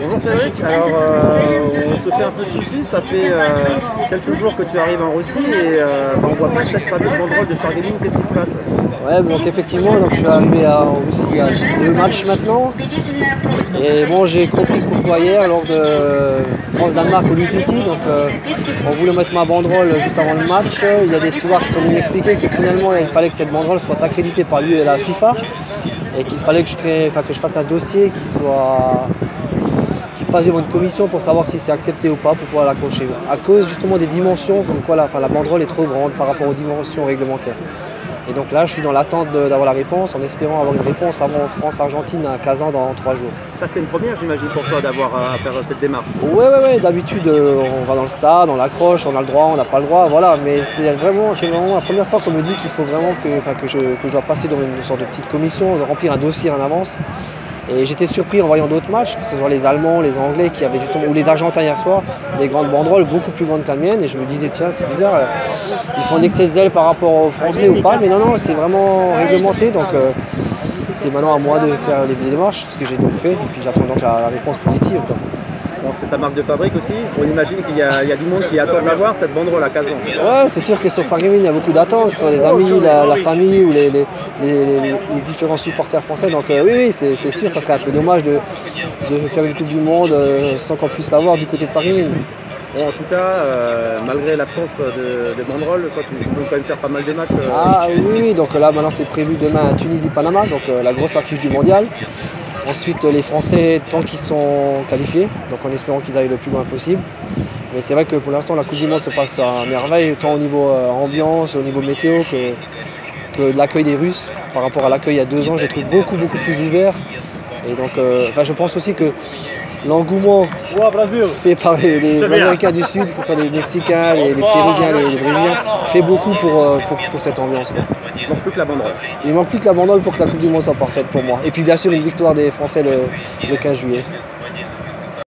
Bonjour Cédric, alors on se fait un peu de soucis, ça fait quelques jours que tu arrives en Russie et on voit pas cette fameuse banderole de Sarreguemines, qu'est-ce qui se passe? Ouais, donc effectivement, donc je suis arrivé en Russie il y a 2 matchs maintenant. Et bon, j'ai compris pourquoi hier, lors de France-Danemark au Luzhniki, donc on voulait mettre ma banderole juste avant le match. Il y a des stewards qui sont venus m'expliquer que finalement il fallait que cette banderole soit accréditée par lui et la FIFA et qu'il fallait que je fasse un dossier qui passe devant une commission pour savoir si c'est accepté ou pas pour pouvoir l'accrocher. À cause justement des dimensions, comme quoi la banderole est trop grande par rapport aux dimensions réglementaires. Et donc là, je suis dans l'attente d'avoir la réponse, en espérant avoir une réponse avant France-Argentine à Kazan dans 3 jours. Ça, c'est une première, j'imagine, pour toi d'avoir à faire cette démarche. Ouais. D'habitude, on va dans le stade, on l'accroche, on a le droit, on n'a pas le droit, voilà. Mais c'est vraiment la première fois qu'on me dit qu'il faut vraiment que je dois passer dans une sorte de petite commission, de remplir un dossier en avance. Et j'étais surpris en voyant d'autres matchs, que ce soit les Allemands, les Anglais qui avaient justement, ou les Argentins hier soir, des grandes banderoles beaucoup plus grandes que la mienne. Et je me disais, tiens, c'est bizarre, ils font un excès de zèle par rapport aux Français ou pas. Mais non, c'est vraiment réglementé. Donc c'est maintenant à moi de faire les démarches, ce que j'ai donc fait. Et puis j'attends donc la réponse positive, quoi. Bon, c'est ta marque de fabrique aussi. On imagine qu'il y a du monde qui attend d'avoir cette banderole à Kazan. Ouais, c'est sûr que sur Sarreguemines, il y a beaucoup d'attentes, sur les amis, la famille ou les différents supporters français. Donc oui, c'est sûr, ça serait un peu dommage de faire une Coupe du Monde sans qu'on puisse l'avoir du côté de Sarreguemines. Bon, en tout cas, malgré l'absence de banderole, toi, tu peux quand même faire pas mal de matchs. Ah oui, donc là maintenant c'est prévu demain Tunisie-Panama, donc la grosse affiche du mondial. Ensuite les Français tant qu'ils sont qualifiés, donc en espérant qu'ils aillent le plus loin possible. Mais c'est vrai que pour l'instant la Coupe du Monde se passe à merveille, tant au niveau ambiance, au niveau météo que de l'accueil des Russes. Par rapport à l'accueil il y a 2 ans, je les trouve beaucoup plus ouvert. Et donc je pense aussi que l'engouement fait par les Américains du Sud, que ce soit les Mexicains, les Péruviens, les Brésiliens, fait beaucoup pour cette ambiance. Il manque plus que la banderole. Il manque plus que la banderole pour que la Coupe du Monde soit parfaite pour moi. Et puis bien sûr une victoire des Français le 15 juillet.